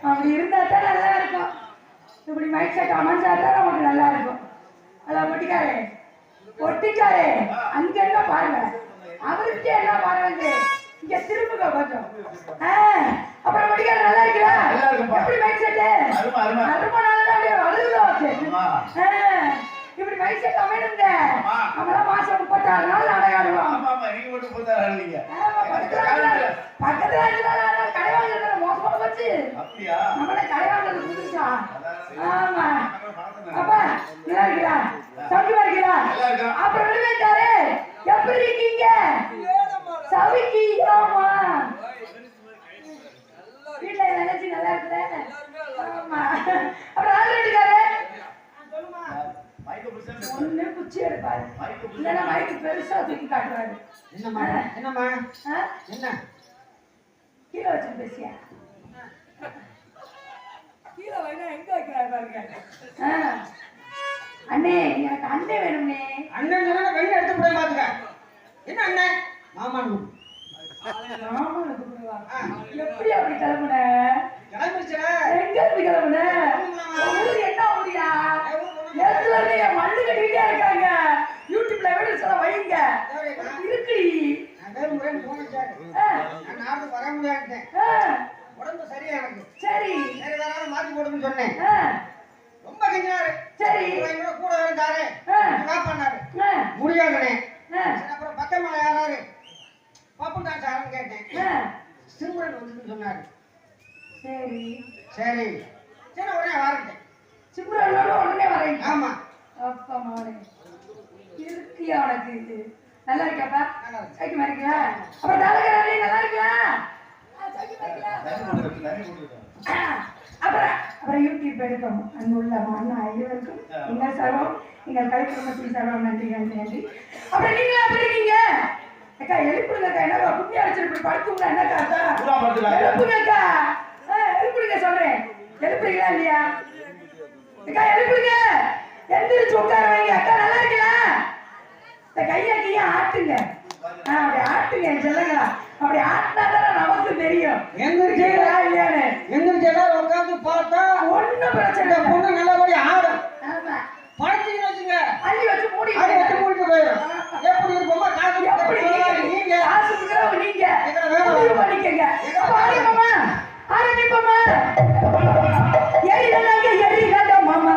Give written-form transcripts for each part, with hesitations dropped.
அப்படி இருந்தா தான் நல்லா இருக்கும். இப்படி மைக் செட் அமைஞ்சா தான் நமக்கு நல்லா இருக்கும். அதான் ஒட்டிக்காரே ஒட்டிக்காரே அங்க என்ன பாருங்க, அவருக்கு என்ன பாருங்க, இங்க திரும்புங்க கொஞ்சம். அப்புறம் ஒட்டிக்கார நல்லா இருக்கா? எப்படி மைக் செட்டு அருமை நாள் அப்படியே அழுகுதா? இப்படி மைக் செட் அமைந்துங்க. நம்மளாம் மாசம் 36 நாள் நாடகம் பக்கத்துல கடைவாங்க மோசமா வச்சு நம்மள கடைவாங்க புதுசா. ஆமா அப்பா நல்லா இருக்கா? சௌக்கியமா இருக்கா? அப்புறம் வெளிவேட்டாரு எப்படி இருக்கீங்க? சவிக்கியாமா வீட்டுல நினைச்சு நல்லா இருக்குல்ல? ஆமா. அப்புறம் ஆள் இருக்காரு ஒண்ணு குச்சி எடுப்பாரு, இல்லைன்னா மைக்கு பெருசா தூக்கி காட்டுவாரு. என்னம்மா என்னம்மா என்ன கீழே வச்சு பேசியா? கீழே வைனா எங்க வைக்கிறாரு பாருங்க. அண்ணே எனக்கு அண்ணே வேணும்னே. அண்ணன் வெளியே எடுத்து போய் பாத்துக்க. என்ன அண்ணன்? மாமான் எப்படி அப்படி கிளம்புன? எங்க அப்படி கிளம்புன? ஊரு என்ன ஊரியா? நேரத்துல இருந்து என் மண்ணு கட்டிக்கிட்டே இருக்காங்க. யூடியூப்ல எவ்வளவு சொல்ல வைங்க இருக்குடி. வர முடியாது, உடம்பு சரியா இருக்கு. சரி சரி வேணாலும் மாத்தி போடுன்னு சொன்னேன். ரொம்ப கெஞ்சாரு. சரி கூட இருந்தாரு பண்ணாரு முடியாதுனே. அப்புறம் பக்கமலை யாராரு பாப்பு தான் சார்னு கேட்டேன். சிம்ரன் வந்து சொன்னாரு. சரி சரி சரி உடனே வரட்டேன். சிம்ரனோட உடனே வரேன். ஆமா அப்பா மாவனே இருக்கியா உனக்கு? இது நல்லா இருக்காப்பா? சைக்கிள் இருக்கியா? அப்புறம் தாலகராணி நல்லா இருக்கியா? அப்புறம் யூடியூப் எடுக்கும் அன்புள்ள அண்ணா ஐவருக்கும் எங்கள் சர்வம் எங்கள் கலை குடும்பத்தின் சர்வம் நன்றி நன்றி நன்றி. அப்புறம் நீங்களா எப்படி இருக்கீங்க? அக்கா எழுப்புடுங்க அக்கா. என்னக்கா குட்டி அடிச்சிட்டு இப்படி படுத்துங்களா? என்னக்கா எழுப்புங்க அக்கா. எழுப்புடுங்க சொல்றேன். எழுப்புறீங்களா இல்லையா? அக்கா எழுப்புடுங்க. எந்திரிச்சு உட்கார வைங்க. அக்கா நல்லா இருக்கலாம்? இந்த கையை ஆட்டுங்க. அப்படி ஆட்டுங்க சொல்லுங்களா? அப்படி ஆட்டினாதான் நமக்கு தெரியும் எந்திரிச்சா இல்லையானு. எந்திரிச்சா உட்காந்து பார்த்தா ஒன்னும் பிரச்சனை பொண்ணு நல்லபடி ஆடும். படுத்தீங்கன்னு வச்சுங்க அள்ளி வச்சு மூடி மூடிட்டு போயிடும். எப்படி இருக்குமா காசு எப்படி நீங்க காசு கொடுக்குறவங்க நீங்க பண்ணிக்கங்க. ஆரம்பிப்போமா? ஆரம்பிப்போமா? எரி நல்லாங்க எரி நல்லா மாமா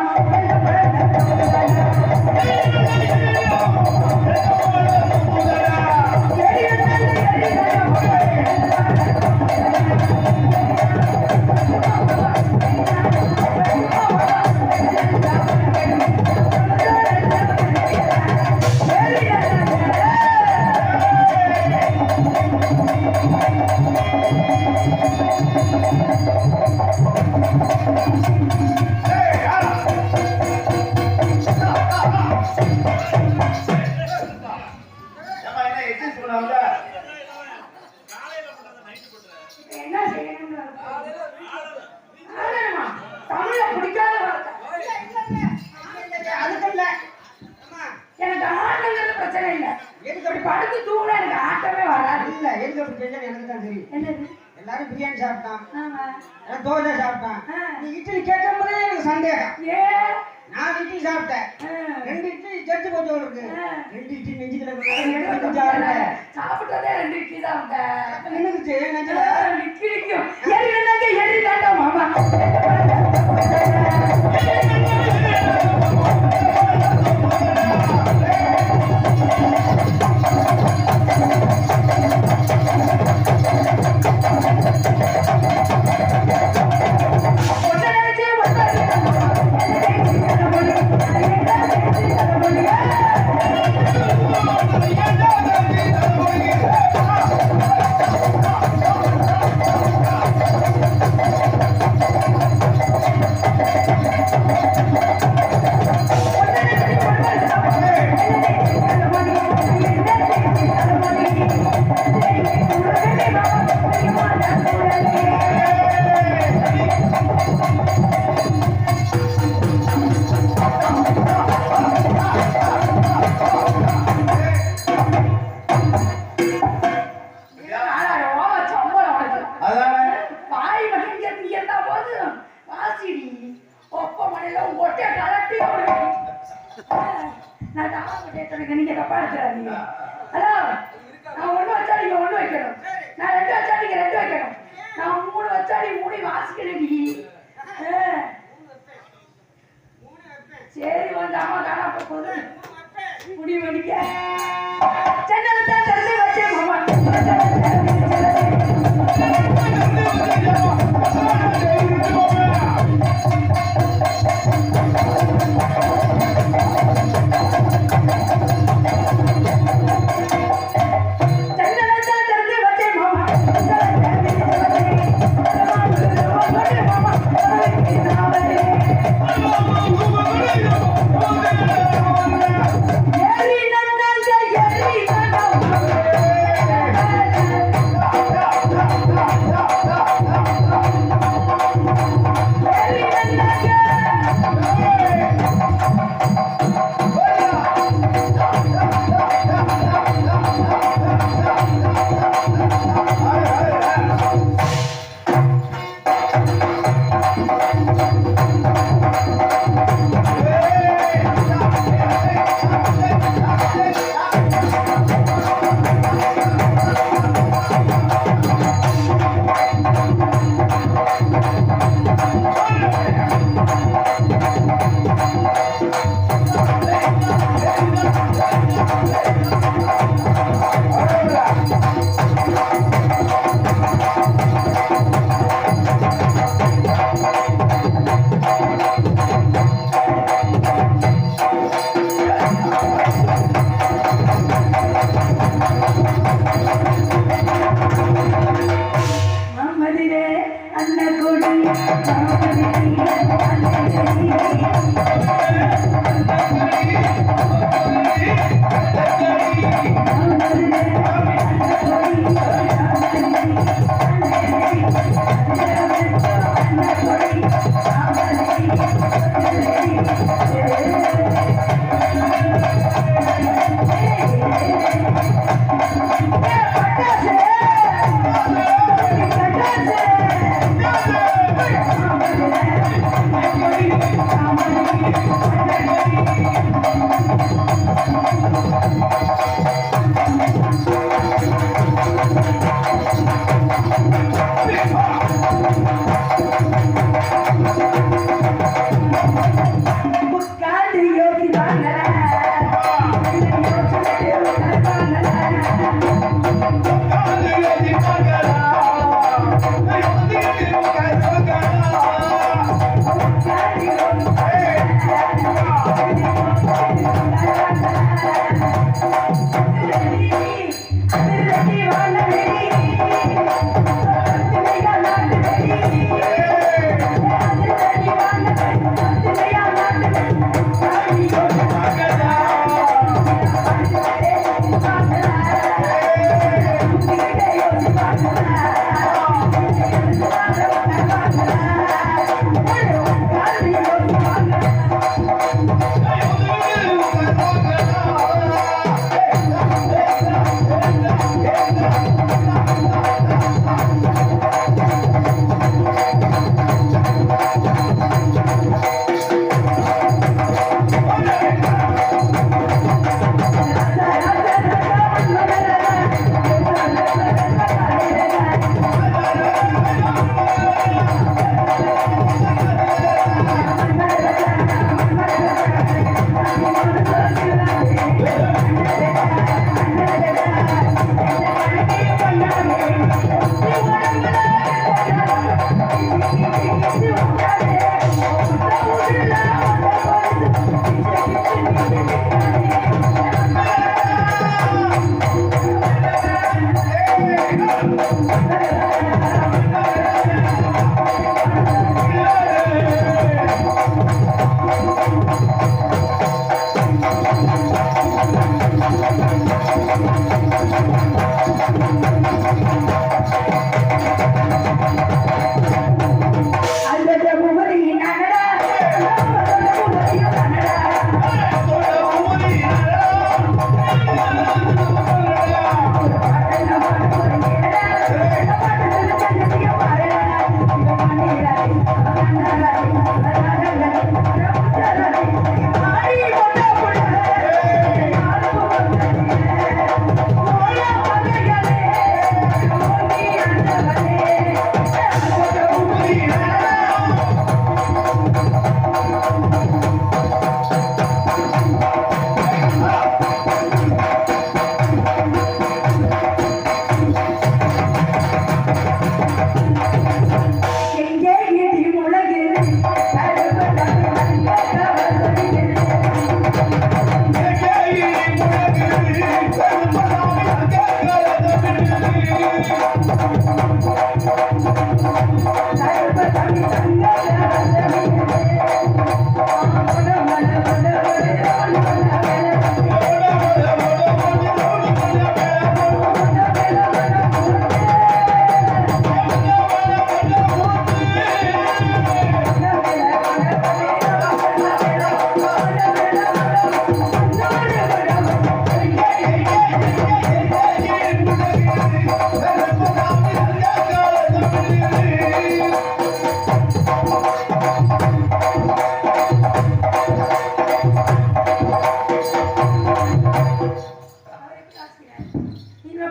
எனக்கு ஆட்டங்கிறது பிரச்சனை இல்லை. எனக்கு படுத்து தூங்கினா எனக்கு ஆட்டமே வராது. இல்ல எதுக்கு அப்படி செஞ்சா எனக்கு தான் தெரியும். என்னது? எல்லாரும் பிரியாணி சாப்பிட்டான், தோசை சாப்பிட்டான். நீ இட்லி கேட்கும் போதே எனக்கு சந்தேகம். நான் இட்லி சாப்பிட்டேன். 2 இட்லி ஜெட்டு போட்டு இருக்கு. 2 இட்லி நெஞ்சுக்கிட்ட சாப்பிட்டதே 2 இட்லி தான். நின்னுச்சு நிற்கும் ஏறி வேண்டாங்க ஏறி வேண்டாம் மாமா. வைக்கிறடி சரி வந்து அம்மா காணா போகுது முடி வடிக்க சென்னலத்தை திறந்து வச்சேன் மாமா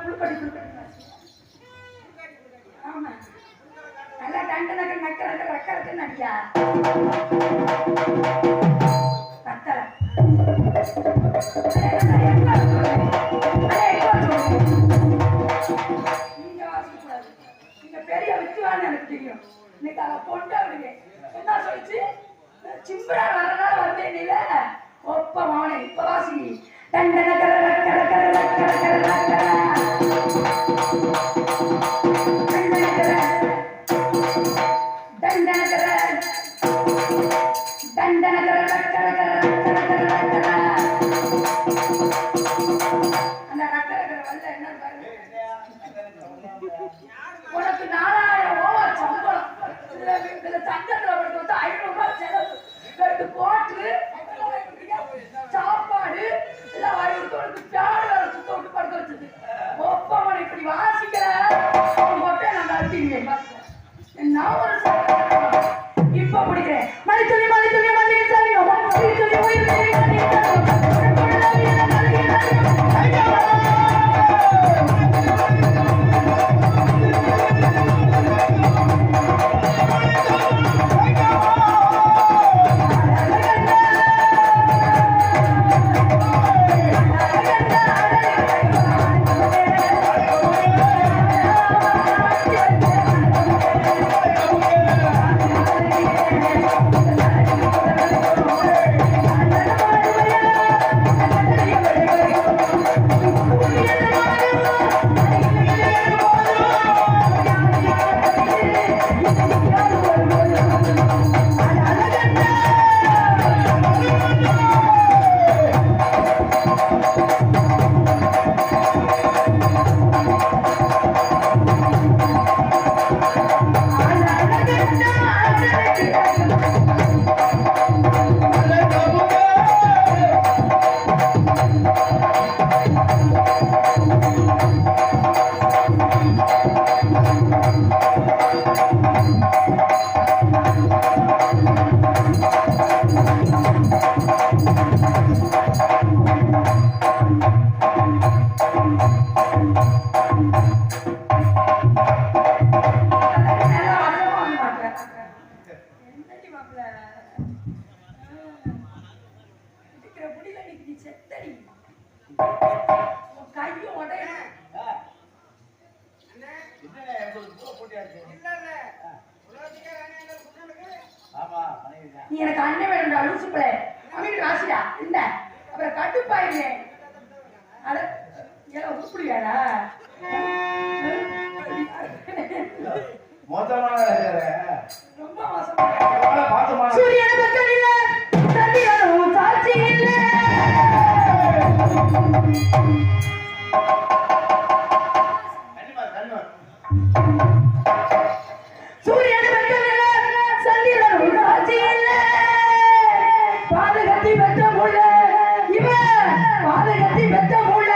புழுக்கட்டி ஆமா நல்லா டண்டன நக்கற ரக்கறதுன்னு அடியா கத்தல நீங்க வாசிக்கூடாது நீங்க பெரிய வித்துவான்னு எனக்கு தெரியும் இன்னைக்கு அதை பொண்டா விடுங்க என்ன சொல்லிச்சு சிம்பரா வரனால வந்தேன் நீல ஒப்ப மவனே இப்ப வாசி டண்டன கர ரக்கற கர ரக்கற கர ரக்கற உனக்கு 4000 ஓவர் சம்பளம் இதுல சங்கத்துல வந்து 500 ரூபாய் செலவு ரெண்டு போட்டு சாப்பாடு எல்லாம் வாங்கி உனக்கு பேடு வேற சுத்த விட்டு படுக்க வச்சது ஒப்பவன் இப்படி வாசிக்கிற மொட்டை நான் நடத்திடுவேன் நான் ஒரு இப்ப முடிக்கிறேன் மணித்துளி மணித்துளி மணித்துளி மணித்துளி உயிர் நீ எனக்கு அண்ணன் வேணும்டா லூசுப்பிள்ளை அப்படின்னு வாசிடா இந்த அப்புறம் கட்டுப்பாயிருந்தேன் அட ஏதோ உருப்பிடியாடா ரொம்ப மோசமா சூரியன பக்கம் இல்ல சந்திரனும் சாட்சி இல்ல சூரியன பக்கம் இல்ல சந்திரனும் சாட்சி இல்ல பாதகத்தி பெற்ற முள்ள இவ பாதகத்தி பெற்ற முள்ள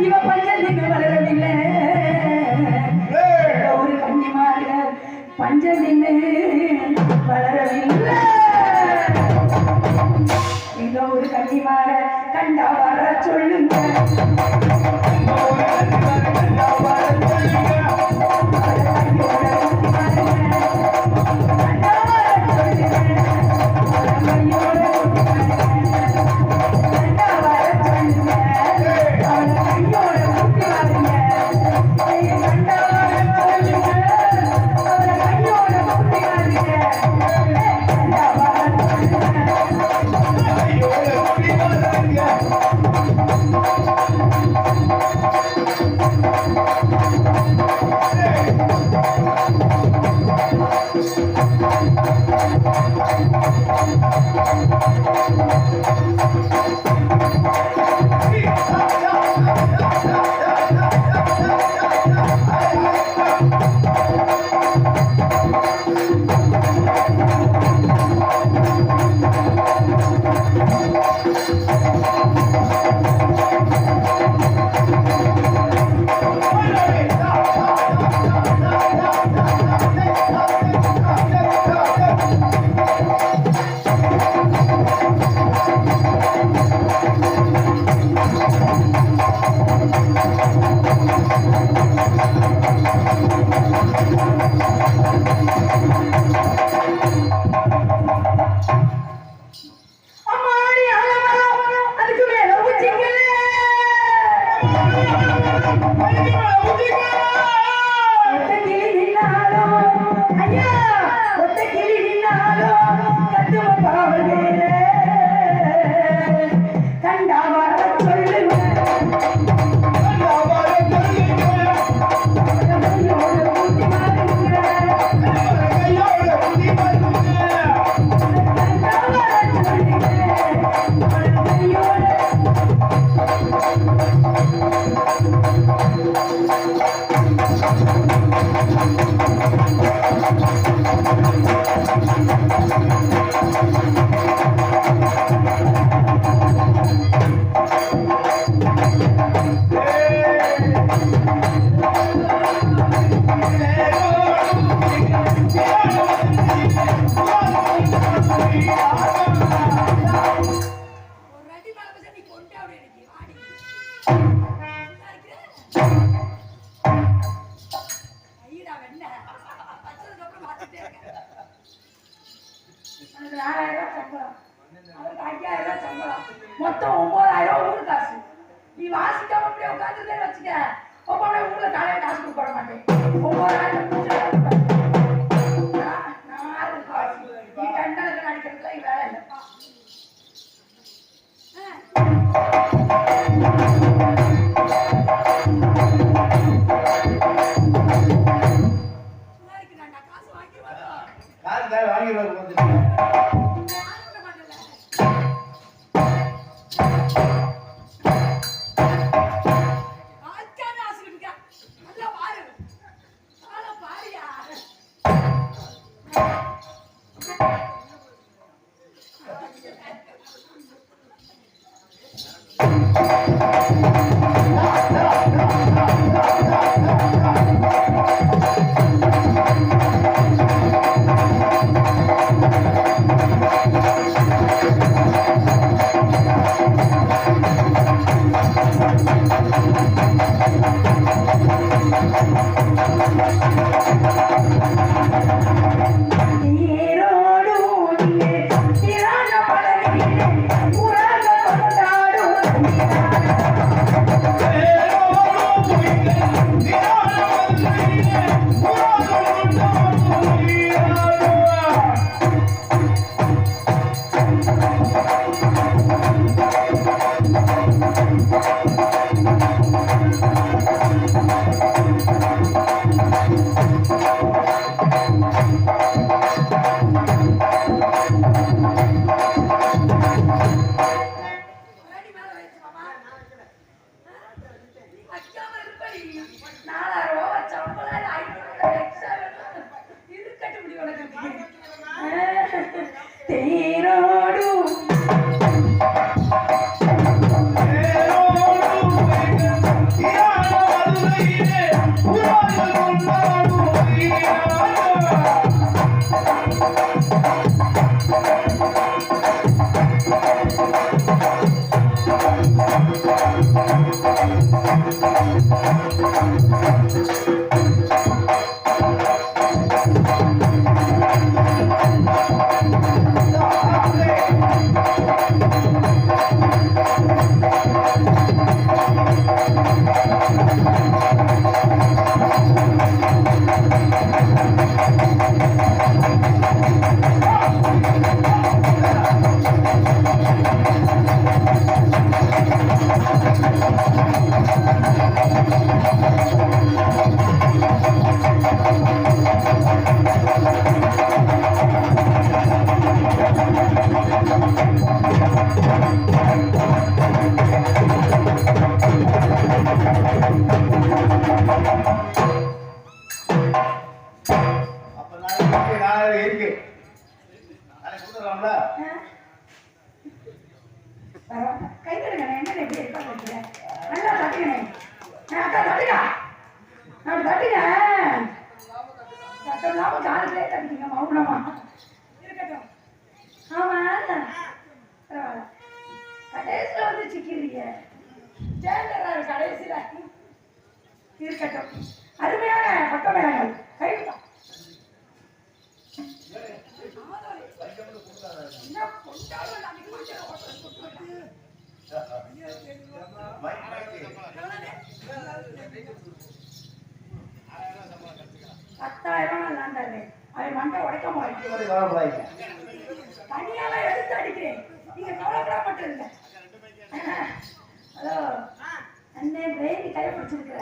இவ பஞ்சத்திற்கு வளரவில்லை ஒரு கன்னிமாக பஞ்சத்தின்னு வளரவில்லை இங்க ஒரு கன்னிமாக கண்டா வர சொல்லுங்க மொத்தம் 9,000 ஊரு காசு. நீ வாசிக்காம அப்படியே உட்காந்துருந்தே வச்சுக்க, ஒவ்வொரு ஊர்ல காலையில காசு கொடுக்க மாட்டேன். 9,000 நீ கண்டனுக்கு நடிக்கிறதுல வேலை இல்லைப்பா. இருக்கட்டும். அருமையான பக்கமேளங்கள் கைவிட்டா. அவன் மண்டை உடைக்க மாட்டேன். தனியால எடுத்து அடிக்கிறேன். நீங்க கவலைப்படாம இருங்க. ஹலோ அண்ணே பிரேமி கையை பிடிச்சிருக்கிற